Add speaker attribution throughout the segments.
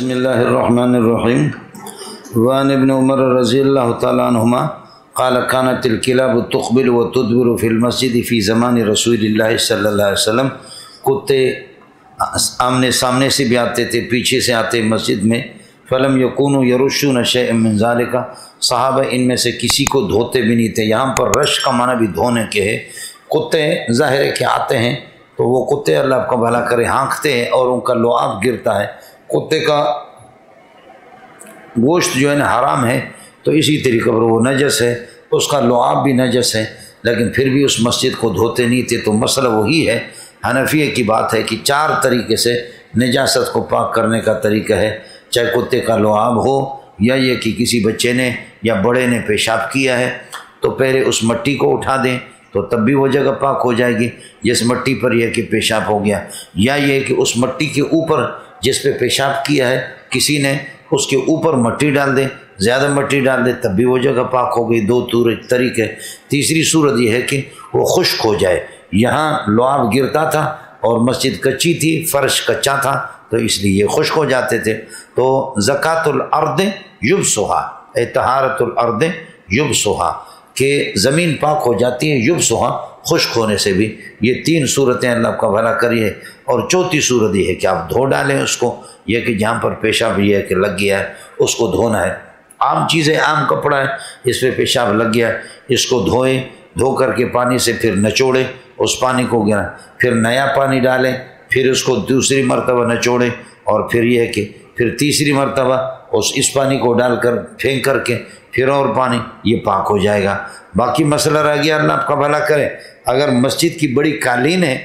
Speaker 1: بسم اللہ الرحمن الرحیم وعن ابن عمر رضی اللہ تعالیٰ عنہما قال كانت الكلاب تقبل وتدبر في المسجد في زمان رسول اللہ صلی اللہ علیہ وسلم۔ کتے آمنے سامنے سے بھی آتے تھے، پیچھے سے آتے مسجد میں۔ فلم یکونوا یرشون شیئا من ذالک، صحابہ ان میں سے کسی کو دھوتے بھی نہیں تھے۔ یہاں پر رش کا معنی بھی دھونے کے ہے۔ کتے ظاہر ہے کہ آتے ہیں تو وہ کتے اللہ آپ کا بھلا کرے ہانکتے ہیں اور ان کا لعاب گرتا ہے۔ کتے کا گوشت جو ہے نا حرام ہے، تو اسی طریقے پر وہ نجس ہے، اس کا لعاب بھی نجس ہے، لیکن پھر بھی اس مسجد کو دھوتے نہیں تھے۔ تو مسئلہ وہی ہے، حنفیہ کی بات ہے کہ 4 طریقے سے نجاست کو پاک کرنے کا طریقہ ہے، چاہے کتے کا لعاب ہو یا یہ کہ کسی بچے نے یا بڑے نے پیشاب کیا ہے تو پہلے اس مٹی کو اٹھا دیں تو تب بھی وہ جگہ پاک ہو جائے گی جس مٹی پر یہ کہ پیشاب ہو گیا، یا یہ کہ اس مٹی کے اوپر جس پہ پیشاب کیا ہے کسی نے اس کے اوپر مٹی ڈال دے، زیادہ مٹی ڈال دے تب بھی وہ جگہ پاک ہو گئی۔ 2 طریقے۔ تیسری صورت یہ ہے کہ وہ خشک ہو جائے، یہاں لعاب گرتا تھا اور مسجد کچی تھی، فرش کچا تھا تو اس لیے یہ خشک ہو جاتے تھے۔ تو زکوٰۃ الارض یبسھا، طہارت الارض یبسھا، کہ زمین پاک ہو جاتی ہے، یبسھا خشک ہونے سے بھی۔ یہ 3 صورتیں اللہ آپ کا بھلا کری ہے۔ اور 4تھی صورت یہ ہے کہ آپ دھو ڈالیں اس کو، یہ کہ جہاں پر پیشاب یہ ہے کہ لگ گیا ہے اس کو دھونا ہے۔ عام چیزیں، عام کپڑا ہے، اس پہ پیشاب لگ گیا ہے، اس کو دھوئیں، دھو کر کے پانی سے پھر نچوڑیں، اس پانی کو گرا، پھر نیا پانی ڈالیں، پھر اس کو دوسری مرتبہ نچوڑیں، اور پھر یہ ہے کہ پھر تیسری مرتبہ اس پانی کو ڈال کر پھینک کر کے پھر اور پانی، یہ پاک ہو جائے گا۔ باقی مسئلہ رہ گیا، اللہ آپ کا بھلا کرے، اگر مسجد کی بڑی قالین ہے،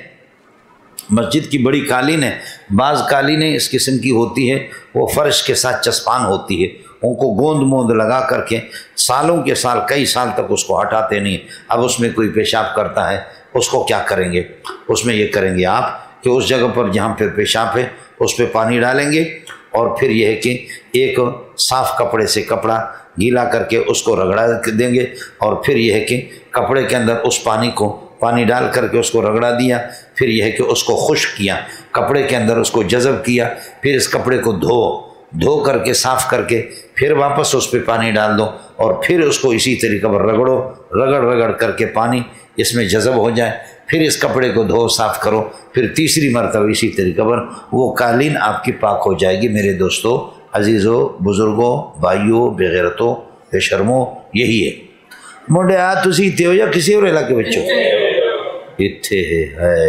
Speaker 1: مسجد کی بڑی قالین ہے، بعض قالینیں اس قسم کی ہوتی ہے وہ فرش کے ساتھ چسپان ہوتی ہے، ان کو گوند موند لگا کر کے سالوں کے سال، کئی سال تک اس کو ہٹاتے نہیں۔ اب اس میں کوئی پیشاب کرتا ہے، اس کو کیا کریں گے؟ اس میں یہ کریں گے آپ کہ اس جگہ پر جہاں پہ پیشاب ہے اس پہ پانی ڈالیں گے، اور پھر یہ ہے کہ ایک صاف کپڑے سے کپڑا گیلا کر کے اس کو رگڑا دیں گے، اور پھر یہ ہے کہ کپڑے کے اندر اس پانی ڈال کر کے اس کو رگڑا دیا، پھر یہ ہے کہ اس کو خشک کیا، کپڑے کے اندر اس کو جذب کیا، پھر اس کپڑے کو دھو کر کے صاف کر کے پھر واپس اس پہ پانی ڈال دو، اور پھر اس کو اسی طریقے پر رگڑ کر کے پانی اس میں جذب ہو جائے، پھر اس کپڑے کو دھو صاف کرو، پھر تیسری مرتبہ اسی طریقے پر وہ قالین آپ کی پاک ہو جائے گی۔ میرے دوستو، عزیزو، بزرگوں، بھائیوں، بے غیرتوں، بے شرموں، یہی ہے۔ موڈے تسی تے ہو یا کسی اور علاقے بچوں اتھے ہے۔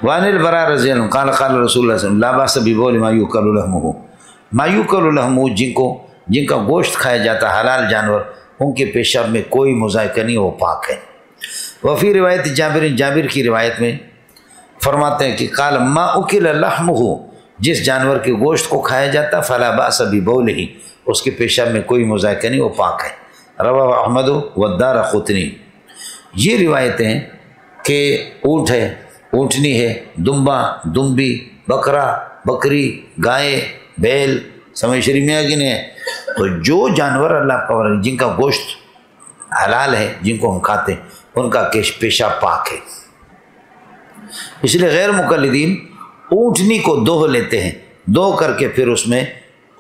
Speaker 1: وعن البراء رضی اللہ عنہ قال قال رسول اللہ صلی اللہ علیہ وسلم لا باس ببول ما یوکل لحمہ، ما یوکل لحمہ، جن کا گوشت کھایا جاتا حلال جانور، ان کے پیشاب میں کوئی مذائقہ نہیں، وہ پاک ہے۔ وفی روایت جابر کی روایت میں فرماتے ہیں کہ قال ما اکل لحمہ، جس جانور کے گوشت کو کھایا جاتا فلا باس ببولہ، اس کے پیشاب میں کوئی مذائقہ نہیں، وہ پاک ہے۔ رواه احمد والدارقطنی۔ یہ روایتیں کہ اونٹ ہے، اونٹنی ہے، دمبا، دمبی، بکرا، بکری، گائے، بیل، سمجھ شریف میں آگے نہیں ہے، تو جو جانور اللہ کا جن کا گوشت حلال ہے، جن کو ہم کھاتے ہیں، ان کا پیشاب پاک ہے۔ اس لیے غیر مقلدین اونٹنی کو دو لیتے ہیں، دو کر کے پھر اس میں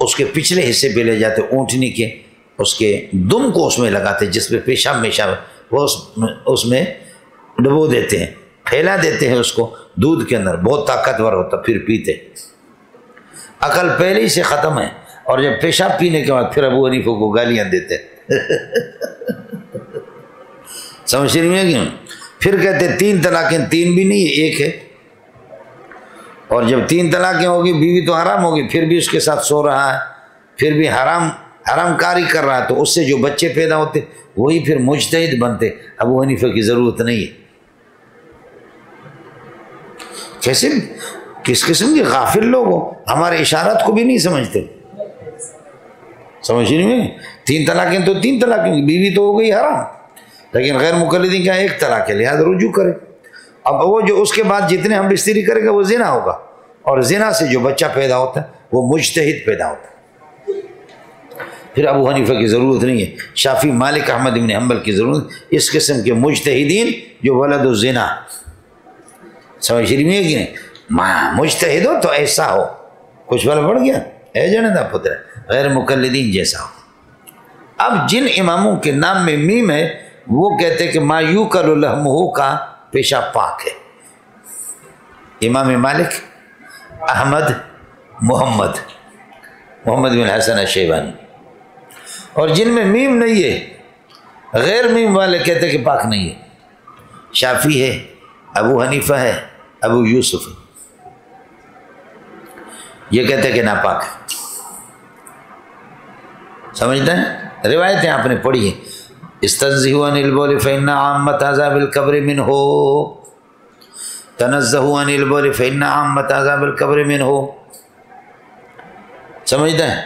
Speaker 1: اس کے پچھلے حصے پہ لے جاتے، اونٹنی کے اس کے دم کو اس میں لگاتے، جس پہ پیشاب وہ اس میں ڈبو دیتے ہیں، پھیلا دیتے ہیں اس کو دودھ کے اندر، بہت طاقتور ہوتا، پھر پیتے۔ عقل پہلے ہی سے ختم ہے، اور جب پیشاب پینے کے بعد پھر ابو حنیفہ کو گالیاں دیتے سمجھ رہی ہیں کیوں؟ پھر کہتے 3 طلاقیں، 3 بھی نہیں، 1 ہے، اور جب 3 طلاقیں ہوگی بیوی تو حرام ہوگی، پھر بھی اس کے ساتھ سو رہا ہے، پھر بھی حرام کاری کر رہا ہے، تو اس سے جو بچے پیدا ہوتے وہی پھر مجتہد بنتے۔ ابو حنیفہ کی ضرورت نہیں ہے۔ کیسے، کس قسم کے غافل لوگ ہو، ہمارے اشارات کو بھی نہیں سمجھتے، سمجھ نہیں میں؟ 3 طلاقیں تو 3 طلاقیں، بیوی تو ہو گئی حرام، لیکن غیر مقلدین کا 1 طلاق ہے، لہذا رجوع کرے۔ اب وہ جو اس کے بعد جتنے ہم بستری کریں گے وہ زنا ہوگا، اور زنا سے جو بچہ پیدا ہوتا ہے وہ مجتہد پیدا ہوتا ہے۔ پھر ابو حنیفہ کی ضرورت نہیں ہے، شافعی، مالک، احمد بن حنبل کی ضرورت، اس قسم کے مجتہدین جو ولد الزنا سمجھ رہی ہے کہ نہیں؟ ماں مجتہد ہو تو ایسا ہو، کچھ بل پڑ گیا اے جندا پتر غیر مقلدین جیسا ہو۔ اب جن اماموں کے نام میں میم ہے وہ کہتے کہ ما یوکل لحمہ کا پیشاب پاک ہے، امام مالک، احمد، محمد بن حسن الشیبانی۔ اور جن میں میم نہیں ہے غیر میم والے کہتے کہ پاک نہیں ہے، شافعی ہے، ابو حنیفہ ہے، ابو یوسف ہے، یہ کہتے کہ ناپاک ہے۔ سمجھتے ہیں؟ روایتیں آپ نے پڑھی ہیں، استنزہوا عن البول فإن عامة عذاب القبر منہ، تنزہوا عن البول فإن عامة عذاب القبر منہ۔ سمجھتے ہیں؟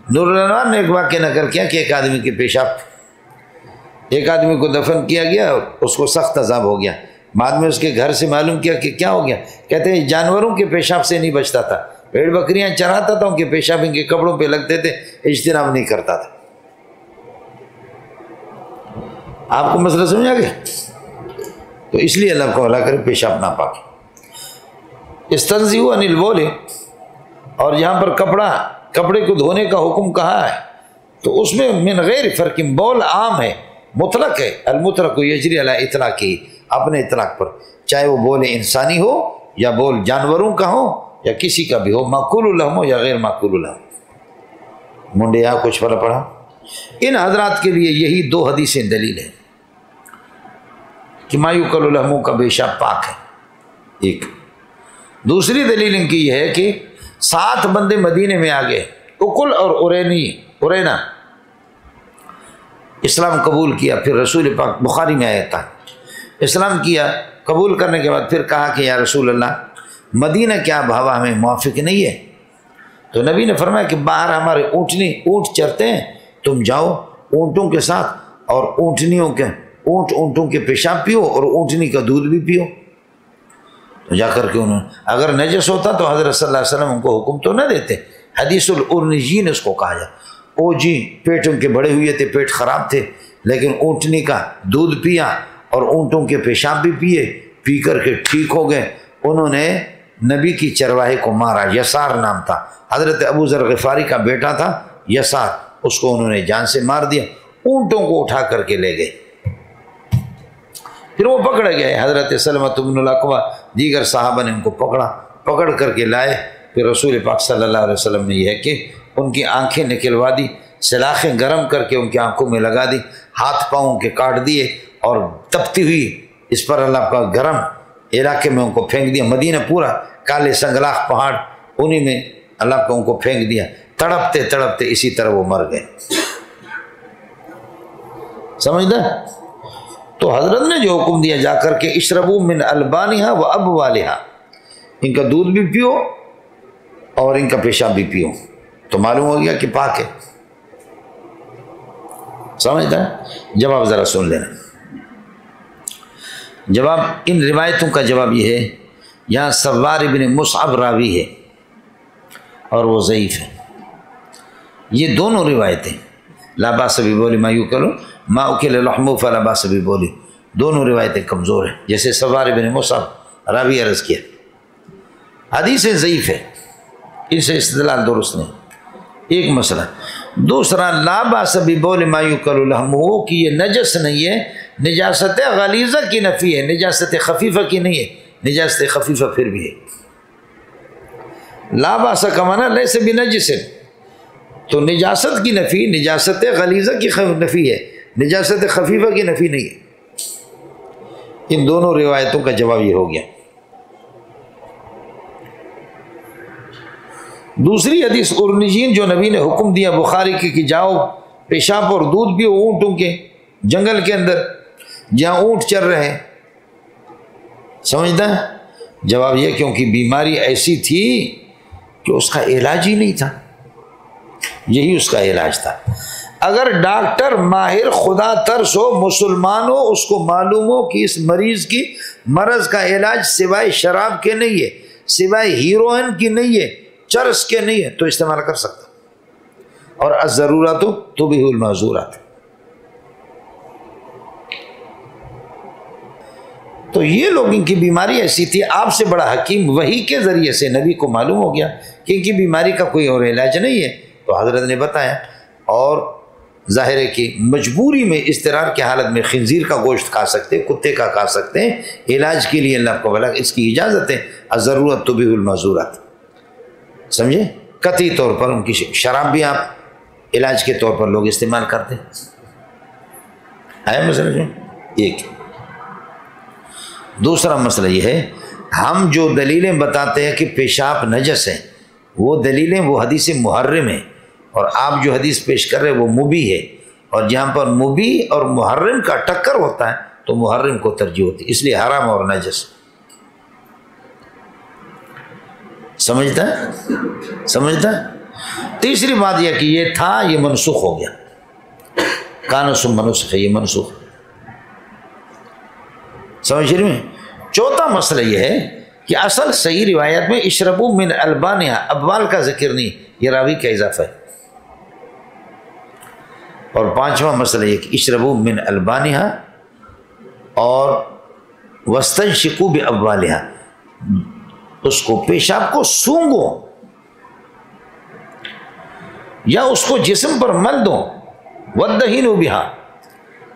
Speaker 1: نور الانوار نے ایک واقعہ نقل کیا کہ ایک آدمی کے پیشاب، ایک آدمی کو دفن کیا گیا، اس کو سخت عذاب ہو گیا، بعد میں اس کے گھر سے معلوم کیا کہ کیا ہو گیا، کہتے ہیں جانوروں کے پیشاب سے نہیں بچتا تھا، بھیڑ بکریاں چراتا تھا، ان کے پیشاب ان کے کپڑوں پہ لگتے تھے، اجتناب نہیں کرتا تھا۔ آپ کو مسئلہ سمجھا گیا؟ تو اس لیے اللہ کو اللہ کرے پیشاب ناپاک۔ استنزہوا عن البول، اور یہاں پر کپڑے کو دھونے کا حکم کہا ہے تو اس میں من غیر فرق، بول عام ہے، مطلق ہے، المطلق یجری علی اطلاقہ، اپنے اطلاق پر، چاہے وہ بول انسانی ہو یا بول جانوروں کا ہو یا کسی کا بھی ہو، معقول الحم ہو یا غیر معقول الحم۔ منڈے یہاں کچھ فرق پڑا؟ ان حضرات کے لیے یہی دو حدیثیں دلیل ہیں کہ ما یوکل لحمہ کا پیشاب پاک ہے، ایک۔ دوسری دلیل ان کی یہ ہے کہ 7 بندے مدینے میں آ گئے، اکل اور ارینا، اسلام قبول کیا، پھر رسول پاک، بخاری میں آیا تھا، اسلام کیا، قبول کرنے کے بعد پھر کہا کہ یا رسول اللہ مدینہ کیا ہوا ہمیں موافق نہیں ہے، تو نبی نے فرمایا کہ باہر ہمارے اونٹ چرتے ہیں، تم جاؤ اونٹوں کے ساتھ اور اونٹوں کے پیشاب پیو اور اونٹنی کا دودھ بھی پیو۔ تو جا کر کے انہوں نے، اگر نجس ہوتا تو حضرت صلی اللہ علیہ وسلم ان کو حکم تو نہ دیتے، حدیث الارنجین اس کو کہا جائے، او جی پیٹ ان کے بڑے ہوئے تھے، پیٹ خراب تھے، لیکن اونٹنی کا دودھ پیا اور اونٹوں کے پیشاب بھی پیے، پی کر کے ٹھیک ہو گئے۔ انہوں نے نبی کی چرواہے کو مارا، یسار نام تھا، حضرت ابو ذر غفاری کا بیٹا تھا یسار، اس کو انہوں نے جان سے مار دیا، اونٹوں کو اٹھا کر کے لے گئے، پھر وہ پکڑے گئے، حضرت سلمۃ بن الاکوع دیگر صحابہ نے ان کو پکڑ کر کے لائے، پھر رسول پاک صلی اللہ علیہ وسلم نے یہ ہے کہ ان کی آنکھیں نکلوا دی، سلاخیں گرم کر کے ان کی آنکھوں میں لگا دی، ہاتھ پاؤں کے کاٹ دیے اور تپتی ہوئی اس پر اللہ کا گرم علاقے میں ان کو پھینک دیا، مدینہ پورا کالے سنگلاخ پہاڑ انہی میں اللہ کو ان کو پھینک دیا، تڑپتے تڑپتے اسی طرح وہ مر گئے۔ سمجھدہ؟ تو حضرت نے جو حکم دیا جا کر کے اشربوا من البانہا و ابوالہا، ان کا دودھ بھی پیو اور ان کا پیشاب بھی پیو، تو معلوم ہو گیا کہ پاک ہے۔ سمجھتا ہے؟ جواب ذرا سن لینا، جواب ان روایتوں کا جواب یہ ہے، یہاں سوار ابن مصعب راوی ہے اور وہ ضعیف ہے، یہ دونوں روایتیں لا باس بقول ما یوکل ما اکل لحمہ فلا باس بقول، دونوں روایتیں کمزور ہیں، جیسے سوار ابن مصعب راوی عرض کیا، حدیث ضعیف ہے، ان سے استدلال درست نہیں، ایک مسئلہ۔ دوسرا لا باس بقول ما یوکل لحمہ کہ یہ نجس نہیں ہے، نجاست غلیظہ کی نفی ہے، نجاست خفیفہ کی نہیں ہے، نجاست خفیفہ پھر بھی ہے۔ لا باس کا معنی لیس بنجس، تو نجاست کی نفی نجاست غلیظہ کی نفی ہے، نجاست خفیفہ کی نفی نہیں ہے۔ ان دونوں روایتوں کا جواب یہ ہو گیا۔ دوسری حدیث ارنجین جو نبی نے حکم دیا بخاری کی کہ جاؤ پیشاب اور دودھ پیو اونٹوں کے جنگل کے اندر جہاں اونٹ چر رہے ہیں، سمجھتا ہے؟ جواب یہ کیونکہ بیماری ایسی تھی کہ اس کا علاج ہی نہیں تھا، یہی اس کا علاج تھا۔ اگر ڈاکٹر ماہر خدا ترس ہو، مسلمان ہو، اس کو معلوم ہو کہ اس مریض کی مرض کا علاج سوائے شراب کے نہیں ہے، سوائے ہیروئن کی نہیں ہے، چرس کے نہیں ہے، تو استعمال کر سکتا، اور الضرورات تبیح المحظورات۔ تو یہ لوگ ان کی بیماری ایسی تھی، آپ سے بڑا حکیم وحی کے ذریعے سے نبی کو معلوم ہو گیا کہ ان کی بیماری کا کوئی اور علاج نہیں ہے، تو حضرت نے بتایا، اور ظاہر ہے کہ مجبوری میں اضطرار کی حالت میں خنزیر کا گوشت کھا سکتے، کتے کا کھا سکتے ہیں، علاج کے لیے اللہ کو بلا اس کی اجازت ہے، الضرورت تبیح المحظورات، سمجھے؟ قطعی طور پر ان کی شراب بھی آپ علاج کے طور پر لوگ استعمال کرتے ہیں، آیا مسئلہ جو ایک۔ دوسرا مسئلہ یہ ہے، ہم جو دلیلیں بتاتے ہیں کہ پیشاب نجس ہے، وہ دلیلیں وہ حدیث محرم ہیں، اور آپ جو حدیث پیش کر رہے ہیں وہ مبیح ہے، اور جہاں پر مبیح اور محرم کا ٹکر ہوتا ہے تو محرم کو ترجیح ہوتی ہے، اس لیے حرام اور نجس۔ سمجھتا ہے؟ تیسری بات یہ کہ یہ تھا، یہ منسوخ ہو گیا، کانسم منسوخ ہے، یہ منسوخ، سمجھ رہے ہیں؟ چوتھا مسئلہ یہ ہے کہ اصل صحیح روایت میں اشربوا من البانہا، ابوال کا ذکر نہیں، یہ راوی کا اضافہ ہے۔ اور پانچواں مسئلہ یہ کہ اشربوا من البانہا اور واستنشقوا بابوالہا، اس کو پیشاب کو سونگو یا اس کو جسم پر مل دو، وادہنوا بہا،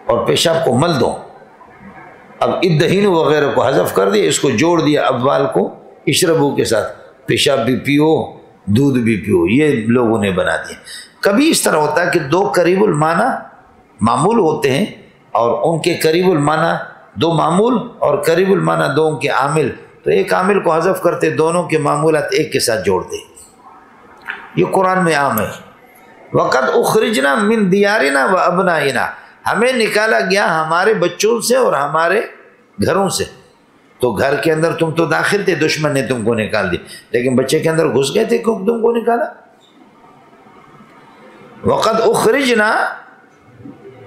Speaker 1: اور پیشاب کو مل دو۔ اب ادہین وغیرہ کو حذف کر دیا، اس کو جوڑ دیا ابوال کو اشربو کے ساتھ، پیشاب بھی پیو دودھ بھی پیو، یہ لوگوں نے بنا دیا۔ کبھی اس طرح ہوتا ہے کہ دو قریب المعنی معمول ہوتے ہیں، اور ان کے قریب المعنی دو معمول اور قریب المعنی دو ان کے عامل، تو ایک عامل کو حذف کرتے، دونوں کے معمولات ایک کے ساتھ جوڑ دے، یہ قرآن میں عام ہے۔ وَقَدْ اُخْرِجْنَا مِن دِيَارِنَا وَأَبْنَائِنَا، ہمیں نکالا گیا ہمارے بچوں سے اور ہمارے گھروں سے، تو گھر کے اندر تم تو داخل تھے، دشمن نے تم کو نکال دی، لیکن بچے کے اندر گھس گئے تھے، کیوں تم کو نکالا؟ وَقَدْ اُخْرِجْنَا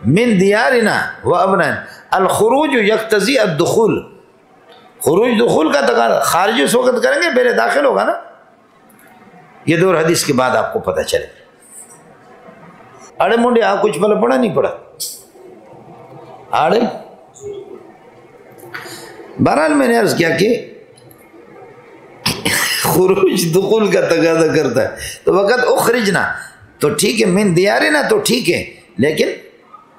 Speaker 1: مِن دِيَارِنَا وَأَبْنَائِنَا، الخروج یقتضی الدخول، خروج دخول کا تقاضا، خارج اس وقت کریں گے پہلے داخل ہوگا نا، یہ دور حدیث کے بعد آپ کو پتہ چلے۔ اڑے منڈے آپ کچھ بھلا پڑھا نہیں پڑھا؟ آڑے بہرحال میں نے عرض کیا کہ خروج دخول کا تقاضا کرتا ہے، تو وقت اخرجنا تو ٹھیک ہے، من دیارنا تو ٹھیک ہے، لیکن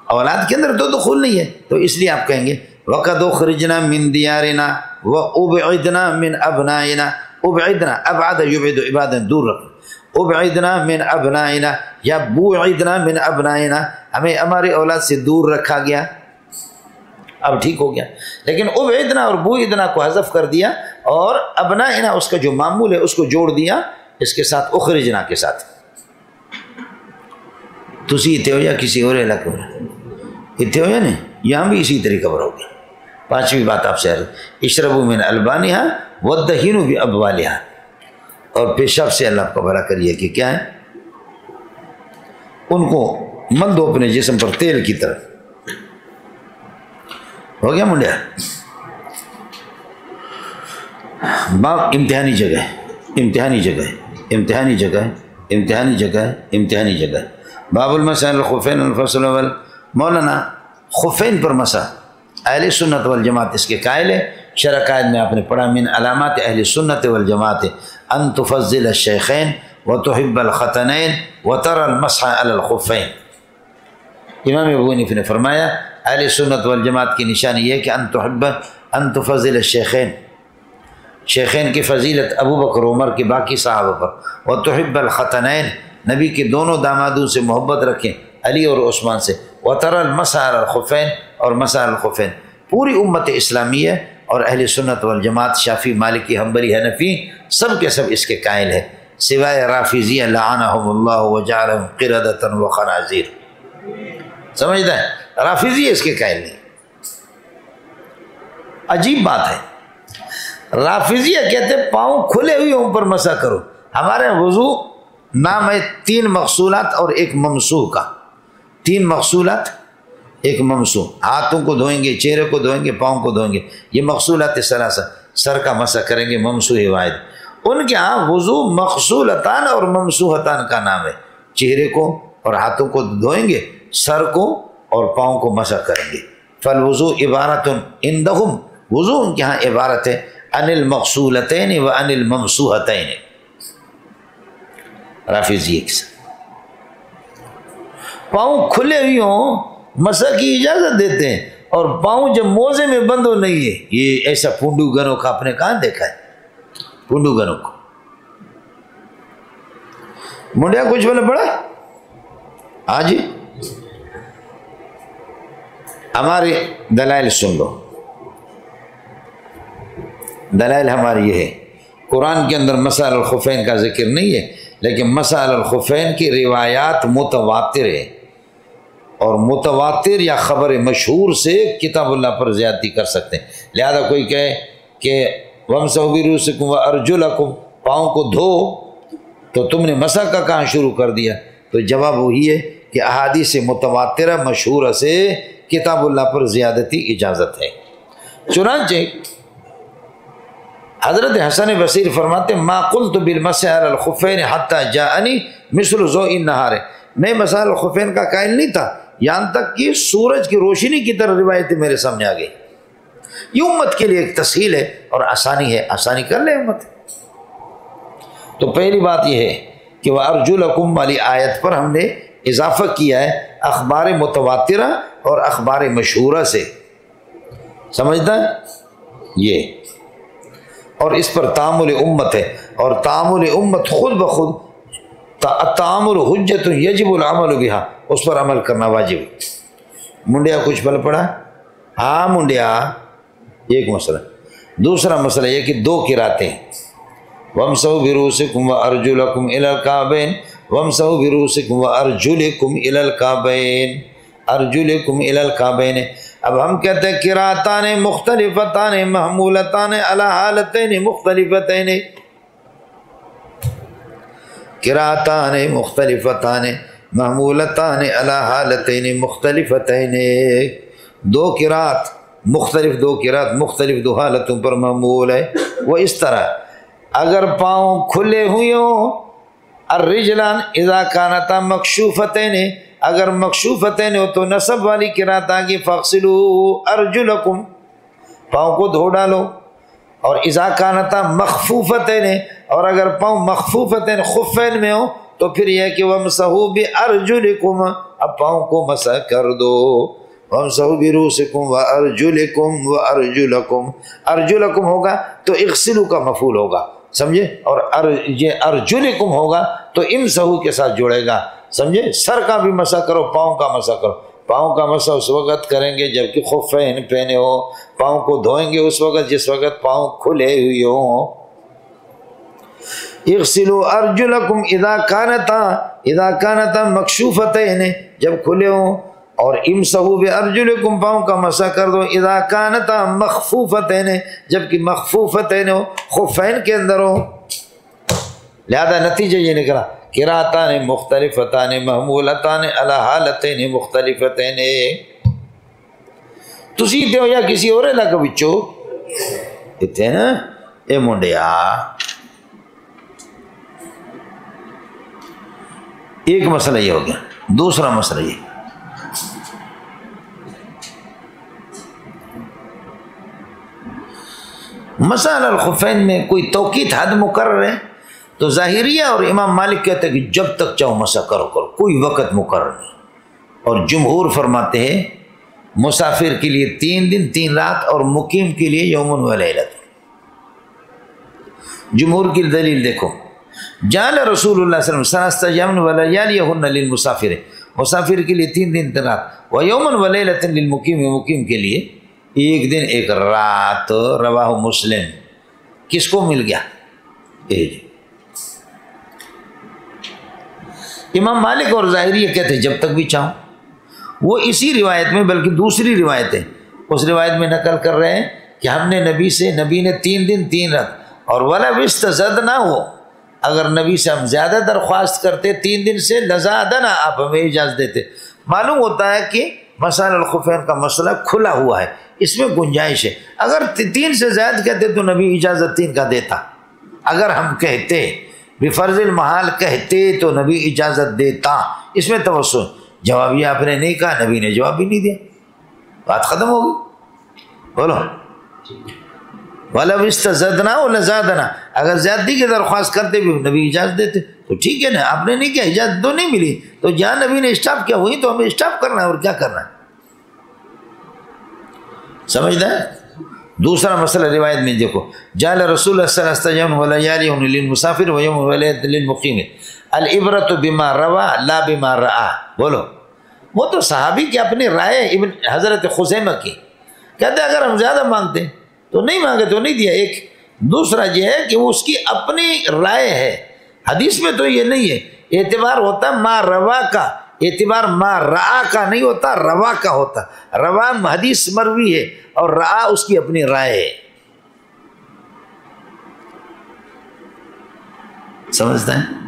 Speaker 1: اولاد کے اندر تو دخول نہیں ہے، تو اس لیے آپ کہیں گے وقت اخرجنا من دیارنا وابعدنا من ابنائنا، ابعدنا ابعد یبعد عبادا، دور رکھ، ابعدنا من ابنائنا یا بوعدنا من ابنائنا، ہمیں ہمارے اولاد سے دور رکھا گیا، اب ٹھیک ہو گیا۔ لیکن ابعدنا اور بوعدنا کو حذف کر دیا، اور ابنائنا اس کا جو معمول ہے اس کو جوڑ دیا اس کے ساتھ، اخرجنا کے ساتھ۔ تسی اتنے ہو یا کسی اور علاقے میں اتنے ہو یا نہیں، یہاں بھی اسی طریقہ پر ہوگا۔ پانچویں بات آپ سے عرض، اشربوا من البانہا وادہنوا بابوالہا، اور پیشاب سے اللہ کو بھلا کریے کہ کیا ہے، ان کو مل دو اپنے جسم پر تیل کی طرح۔ ہو گیا منڈیا؟ باب امتحانی جگہ ہے، امتحانی جگہ ہے، امتحانی جگہ ہے، امتحانی جگہ ہے، امتحانی جگہ ہے۔ باب المسائل الخفین الفصل اول، مولانا خفین پر مسح، اہل سنت والجماعت اس کے قائل ہے، شرع قائد میں آپ نے پڑھا من علامات اہل سنت والجماعت ان تفضل الشیخین وتحب الختنین وترى المسح علی الخفین۔ امام ابو حنیفہ نے فرمایا اہل سنت والجماعت کی نشانی یہ ہے کہ ان تفضل الشیخین، شیخین کی فضیلت ابو بکر عمر کے باقی صحابہ پر، وتحب الختنین، نبی کے دونوں دامادوں سے محبت رکھیں، علی اور عثمان سے، وترى المسح علی الخفین، اور مسح علی الخفین۔ پوری امت اسلامیہ اور اہل سنت والجماعت، شافعی مالکی حنبلی حنفی، سب کے سب اس کے قائل ہے، سوائے رافضیہ لعنہم اللہ وجعلہم قردۃ وخنازیر۔ سمجھتا ہے؟ رافضی اس کے قائل نہیں۔ عجیب بات ہے، رافضیہ کہتے پاؤں کھلے ہوئے اوپر مسح کرو، ہمارے وضو نام ہے 3 مغسولات اور 1 ممسوح کا، 3 مغسولات 1 ممسوح، ہاتھوں کو دھوئیں گے، چہرے کو دھوئیں گے، پاؤں کو دھوئیں گے، یہ مغسولات ثلاثہ، سر کا مسح کریں گے ممسوح واحد۔ ان کے ہاں وضو مغسولتان اور ممسوحتان کا نام ہے، چہرے کو اور ہاتھوں کو دھوئیں گے، سر کو اور پاؤں کو مسح کریں گے۔ فالوضو عبارت عندہم وضو ان کے ہاں عبارت ہے عن المغسولتین و عن الممسوحتین، رافضی کے ساتھ پاؤں کھلے ہوئی ہوں مسح کی اجازت دیتے ہیں، اور پاؤں جب موزے میں بند ہو نہیں ہے، یہ ایسا پونڈو گنوں کا آپ نے کہاں دیکھا ہے؟ پونڈو گنوں کو منڈیا کچھ بولے پڑا؟ ہاں جی، ہمارے دلائل سن لو، دلائل ہماری یہ ہے، قرآن کے اندر مسح الخفین کا ذکر نہیں ہے، لیکن مسح الخفین کی روایات متواتر ہے، اور متواتر یا خبر مشہور سے کتاب اللہ پر زیادتی کر سکتے ہیں۔ لہذا کوئی کہے کہ وَامْسَحُوا بِرُؤُوسِكُمْ وَأَرْجُلَكُمْ، پاؤں کو دھو، تو تم نے مسح کا کہاں شروع کر دیا؟ تو جواب وہی ہے کہ احادیث متواترہ مشہورہ سے کتاب اللہ پر زیادتی اجازت ہے۔ چنانچہ حضرت حسن بصری فرماتے ما قلت بالمسح علی الخفین حتی جاءنی مثل ضوء النہار، میں مسح الخفین کا قائل نہیں تھا یہاں تک کہ سورج کی روشنی کی طرح روایتیں میرے سامنے آ گئی۔ یہ امت کے لیے ایک تسہیل ہے اور آسانی ہے، آسانی کر لے امت۔ تو پہلی بات یہ ہے کہ وَأَرْجُلَكُمْ والی آیت پر ہم نے اضافہ کیا ہے اخبار متواترہ اور اخبار مشہورہ سے، سمجھتا ہے یہ، اور اس پر تعامل امت ہے، اور تعامل امت خود بخود تعامل حجت یجب العمل بہا، اس پر عمل کرنا واجب ہے۔ منڈیا کچھ بل پڑا؟ ہاں منڈیا، ایک مسئلہ۔ دوسرا مسئلہ یہ کہ دو قراتیں ہیں، وَامْسَحُوا بِرُؤُوسِكُمْ وَأَرْجُلَكُمْ إِلَى الْكَعْبَيْنِ وَامْسَحُوا بِرُؤُوسِكُمْ وَأَرْجُلِكُمْ إِلَى الْكَعْبَيْنِ، أَرْجُلِكُمْ إِلَى الْكَعْبَيْنِ۔ اب ہم کہتے ہیں قراتان مختلفتان محمولتان علی حالتین مختلفتین، قراتان مختلفتان محمولتان علی حالتین مختلفتین، دو قرات مختلف دو حالتوں پر محمول ہے۔ وہ اس طرح اگر پاؤں کھلے ہوئے ہوں، الرجلان اذا کانتا مکشوفتین، اگر مکشوفتین ہو تو نصب والی قرات آگی فاغسلوا ارجلکم، پاؤں کو دھو ڈالو، اور اذا کانتا مخفوفتین، اور اگر پاؤں مخفوفتین خفین میں ہو تو پھر یہ کہ وامسحوا بارجلکم، اب پاؤں کو مسح کر دو، وامسحوا برؤوسکم وارجلکم وارجلکم، ارجلکم ہوگا تو اغسلوا کا مفعول ہوگا، سمجھے، اور یہ ارجلکم ہوگا تو امسحوا کے ساتھ جڑے گا، سمجھے، سر کا بھی مسح کرو، پاؤں کا مسح کرو۔ پاؤں کا مسح اس وقت کریں گے جبکہ خفین پہنے ہو، پاؤں کو دھوئیں گے اس وقت جس وقت پاؤں کھلے ہوئے ہوں۔ اغسلوا ارجلکم اذا کانتا مکشوفتین، جب کھلے ہوں، اور امسحوا بارجلکم، پاؤں کا مسح کر دو، اذا کانتا مخفوفتین، جبکہ مخفوفتین ہو، خفین کے اندر ہو۔ لہذا نتیجہ یہ نکلا قراتان مختلفتان محمولتان علی حالتین مختلفتین۔ تسی تے ہو یا کسی اور علاقہ بچو اتنے نا اے منڈیا۔ ایک مسئلہ یہ ہو گیا۔ دوسرا مسئلہ یہ مسح علی الخفین میں کوئی توقیت حد مقرر ہے؟ تو ظاہریہ اور امام مالک کہتے ہیں کہ جب تک چاہو مسح کرو، کوئی وقت مقرر نہیں، اور جمہور فرماتے ہیں مسافر کے لیے 3 دن 3 رات اور مقیم کے لیے یوم و لیلۃ۔ جمہور کی دلیل دیکھو، جعل رسول اللہ صلی اللہ علیہ وسلم ثلاثۃ ایام ولیالیہن للمسافر، مسافر کے لیے 3 دن 3 رات، و یوما و لیلۃ للمقیم، مقیم کے لیے 1 دن 1 رات۔ رواہ مسلم۔ کس کو مل گیا؟ امام مالک اور ظاہریہ کہتے ہیں جب تک بھی چاہوں۔ وہ اسی روایت میں بلکہ دوسری روایت ہے، اس روایت میں نقل کر رہے ہیں کہ ہم نے نبی نے 3 دن 3 رات، اور ولا وستزد نہ ہو، اگر نبی سے ہم زیادہ درخواست کرتے 3 دن سے لزادنا، آپ ہمیں اجازت دیتے۔ معلوم ہوتا ہے کہ مسح الخفین کا مسئلہ کھلا ہوا ہے، اس میں گنجائش ہے۔ اگر 3 سے زائد کہتے تو نبی اجازت 3 کا دیتا، اگر ہم کہتے بفرض المحال کہتے تو نبی اجازت دیتا، اس میں توسع۔ جواب یہ آپ نے نہیں کہا، نبی نے جواب بھی نہیں دیا، بات ختم ہو گئی۔ بولو وَلَوْ اسْتَزَدْنَا وَلَزَادَنَا، اگر زیادتی کی درخواست کرتے بھی نبی اجازت دیتے تو ٹھیک ہے نا، آپ نے نہیں کیا، اجازت تو نہیں ملی، تو جہاں نبی نے اسٹاپ کیا وہیں تو ہمیں اسٹاپ کرنا ہے، اور کیا کرنا ہے، سمجھتا ہے؟ دوسرا مسئلہ روایت میں دیکھو، جعل رسول اللہ صلی اللہ علیہ وسلم ولیالی للمسافر ویوم ولیت للمقیم، العبرۃ بما روا لا بما رآ، بولو، وہ تو صحابی کی اپنی رائے، ابن حضرت خزیمہ کی، کہتے ہیں اگر ہم زیادہ مانگتے ہیں تو نہیں مانگے تو نہیں دیا، ایک دوسرا یہ ہے کہ وہ اس کی اپنی رائے ہے، حدیث میں تو یہ نہیں ہے، اعتبار ہوتا ما روا کا، اعتبار ما رآ کا نہیں ہوتا، روا کا ہوتا، روا حدیث مروی ہے اور رآ اس کی اپنی رائے ہے، سمجھتا ہے؟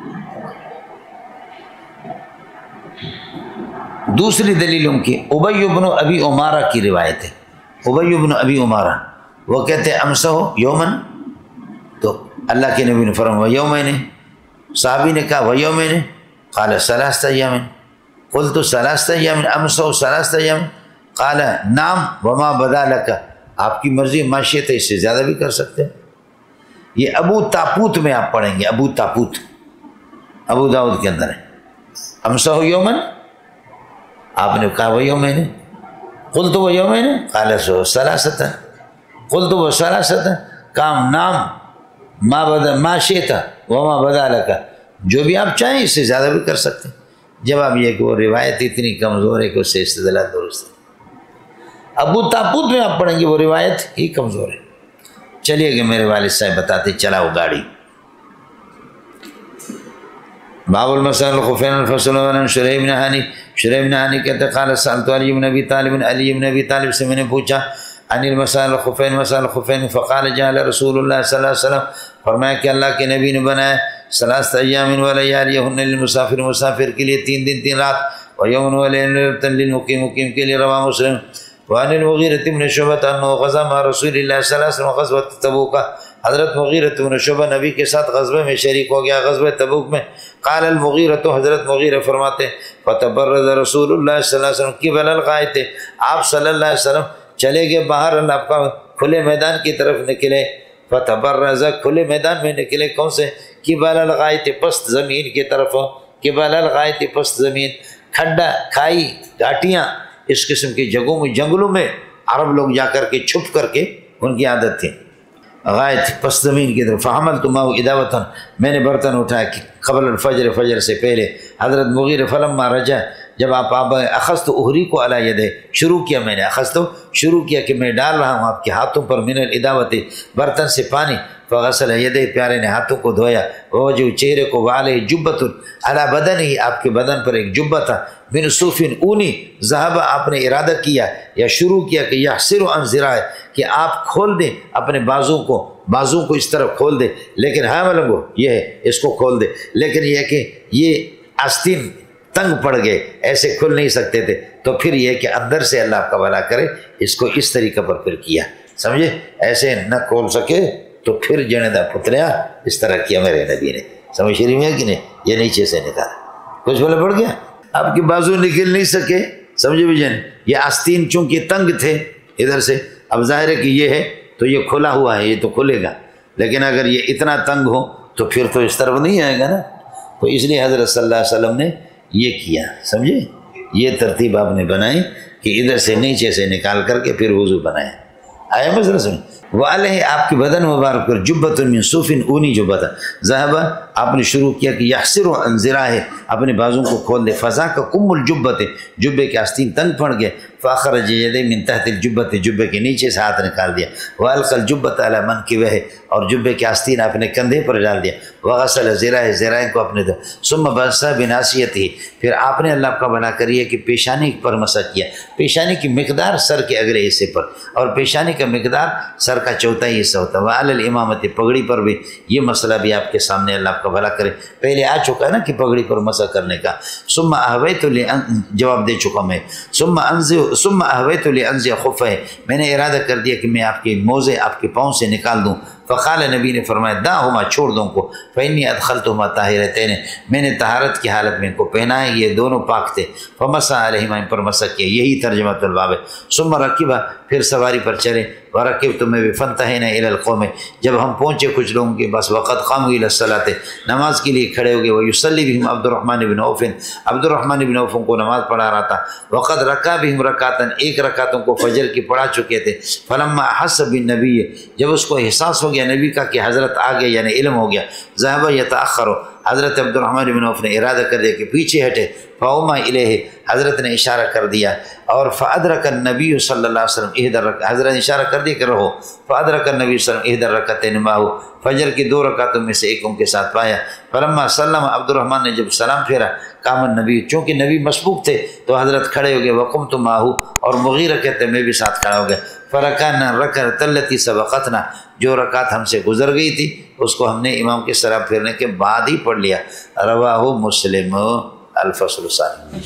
Speaker 1: دوسری دلیل ان کی ابی بن ابی عمارہ کی روایت ہے، ابی بن ابی عمارہ وہ کہتے ہیں امسحو یومن، تو اللہ کے نبی نے فرمایا ویومین، صحابی نے کہا ویومین، قال ثلاثۃ ایام، قلت ثلاثۃ ایام امسحو ثلاثۃ ایام، قال نعم وما بدا لک، آپ کی مرضی، معاشیت ہے، اس سے زیادہ بھی کر سکتے ہیں، یہ ابو تاپوت میں آپ پڑھیں گے، ابو تاپوت ابو داؤد کے اندر ہے، امسحو یومن، آپ نے کہا ویومین، قلت ویومین، قال ثلاثۃ، قلت وثلاثۃ، کام نام ما شئت وما بدا لک، جو بھی آپ چاہیں اس سے زیادہ بھی کر سکتے ہیں، جواب یہ کہ وہ روایت اتنی کمزور ہے کہ اس سے استدلال درست ہے، ابو تاپوت میں آپ پڑھیں گے وہ روایت ہی کمزور ہے۔ چلیے کہ میرے والد صاحب بتاتے چلاؤ گاڑی، باب المسائل الخفین الفصل عن شریح بن ہانی، شریح بن ہانی کہتے قال سألت علی بن ابی طالب، علی بن ابی طالب سے میں نے پوچھا عن المسائل الخفین، مسائل الخفین، فقال جعل رسول اللہ صلی اللہ علیہ وسلم، فرمایا کہ اللہ کے نبی نے بنایا ثلاثۃ ایام ولیالیہن للمسافر، مسافر کے لیے 3 دن 3 رات، ویوم ولیلۃ للمقیم، مقیم کے لیے، رواه مسلم۔ وعن المغیرۃ بن شعبۃ انہ غزا مع رسول اللہ صلی اللہ علیہ وسلم غزوۃ تبوک، حضرت مغیرۃ بن شعبہ نبی کے ساتھ غزوے میں شریک ہو گیا، غزوہ تبوک میں۔ قال المغیرۃ، حضرت مغیرہ فرماتے فتبرز رسول اللہ صلی اللہ علیہ وسلم قبل الغائط، آپ صلی اللہ علیہ وسلم چلے گئے باہر، اللہ کا کھلے میدان کی طرف نکلے، فتبرز، کھلے میدان میں نکلے، کون سے؟ قبل الغائط، پست زمین کی طرف، قبل الغائط، پست زمین، کھڈا، کھائی، گھاٹیاں، اس قسم کی جگہوں میں، جنگلوں میں عرب لوگ جا کر کے چھپ کر کے، ان کی عادت تھی، غائط پس زمین کی طرف، فحملت معه اداوۃ، میں نے برتن اٹھایا کہ قبل الفجر، فجر سے پہلے، حضرت مغیرہ فلما رجع، جب آپ اخذت اہری کو علی یدہ، شروع کیا میں نے، اخذت شروع کیا کہ میں ڈال رہا ہوں آپ کے ہاتھوں پر، من الاداوۃ، برتن سے پانی، فغسل یدہ، پیارے نے ہاتھوں کو دھویا، ووجہ، چہرے کو، وعلیہ جبۃ، علی بدنہ، آپ کے بدن پر ایک جبہ تھا، من صوف اونی، ذهب، آپ نے ارادہ کیا یا شروع کیا کہ یحسر عن ذراع، کہ آپ کھول دیں اپنے بازو کو اس طرح کھول دیں، لیکن ہاں ملنگو یہ ہے، اس کو کھول دے، لیکن یہ کہ یہ آستین تنگ پڑ گئے، ایسے کھل نہیں سکتے تھے، تو پھر یہ کہ اندر سے اللہ آپ کا بھلا کرے، اس کو اس طریقے پر پھر کیا، سمجھے، ایسے نہ کھول سکے تو پھر جنیدہ پتریا اس طرح کیا میرے نبی نے، سمجھ شریف ہے کہ نہیں، یہ نیچے سے نکالا، کچھ بولے پڑ گیا، آپ کے بازو نکل نہیں سکے، سمجھے بھی جن، یہ آستین چونکہ تنگ تھے ادھر سے، اب ظاہر ہے کہ یہ ہے تو یہ کھلا ہوا ہے، یہ تو کھلے گا، لیکن اگر یہ اتنا تنگ ہو تو پھر تو اس طرف نہیں آئے گا نا، تو اس لیے حضرت صلی اللہ علیہ وسلم نے یہ کیا، سمجھے، یہ ترتیب آپ نے بنائی کہ ادھر سے نیچے سے نکال کر کے پھر وضو بنائے، آیا مسئلہ سمجھ، وعلیہ، آپ کے بدن مبارک پر جبۃ من صوف، اونی جبہ تھا، ذهب، آپ نے شروع کیا کہ یحسر عن ذراع، اپنے بازوں کو کھول دے، فضا کا کم الجبۃ، جبے کے آستین تنگ پڑ گئے، فاخرج یدہ من تحت الجبۃ، جبے کے نیچے سے ہاتھ نکال دیا، والقى الجبۃ علی منکبہ، اور جبے کے آستین اپنے کندھے پر ڈال دیا، وغسل ذراع، ذراع کو اپنے دو، ثم مسح بناصیتہ، پھر آپ نے اللہ کا بھلا کریے کہ پیشانی پر مسح کیا، پیشانی کی مقدار سر کے اگلے حصے پر، اور پیشانی کا مقدار سر کا چوتھائی حصہ ہوتا ہے، وعلی الامامۃ، پگڑی پر بھی، یہ مسئلہ بھی آپ کے سامنے اللہ آپ کا بھلا کرے، پہلے آ چکا نا کہ پگڑی پر مسح کرنے کا، ثم اہویت جواب دے چکا میں، ثم اہویت لانزع خفہ، میں نے ارادہ کر دیا کہ میں آپ کے موزے آپ کے پاؤں سے نکال دوں، فقال، نبی نے فرمایا دعہما، چھوڑ دوں کو، فإنی ادخلتہما طاہرتین، میں نے طہارت کی حالت میں ان کو پہنا ہے، یہ دونوں پاک تھے، فمسح علیہما، ان پر مسح کیا، یہی ترجمہ الباب ہے، ثم رکبہ، پھر سواری پر چلے، ورکبت میں فانتہینا الی القوم، جب ہم پہنچے کچھ لوگوں کے بس وقت قاموا الی الصلاۃ، نماز کے لیے کھڑے ہو گئے، ویصلی بہم عبد الرحمن بن عوف، عبد الرحمن بن عوف کو نماز پڑھا رہا تھا، وقد رکع بہم رکعتا، ایک رکعتوں کو فجر کی پڑھا چکے تھے، فلما احس بالنبی، جب اس کو احساس ہو گیا نبی کا کہ حضرت آ گئے یعنی علم ہو گیا، ذهب یتأخر، حضرت عبد الرحمن بن عوف نے ارادہ کر دیا کہ پیچھے ہٹے، فاوما الیہ، حضرت نے اشارہ کر دیا، اور فادرک النبی صلی اللہ علیہ وسلم احدى الرکعتین، حضرت نے اشارہ کر دیا کہ رہو، فادرک النبی صلی اللہ علیہ وسلم احدى الرکعتین معه، فجر کی 2 رکعتوں میں سے ایک ان کے ساتھ پایا، فلما سلم، عبد الرحمن نے جب سلام پھیرا، قام النبی، چونکہ نبی مسبوق تھے تو حضرت کھڑے ہو گئے، وقمت معه، اور مغیرہ کہتے ہیں میں بھی ساتھ کھڑا ہو گیا، فرکعنا الرکعۃ التي سبقتنا، جو رکعت ہم سے گزر گئی تھی اس کو ہم نے امام کے سلام پھیرنے کے بعد ہی پڑھ لیا، رواہ مسلم۔ الفصل الثانی۔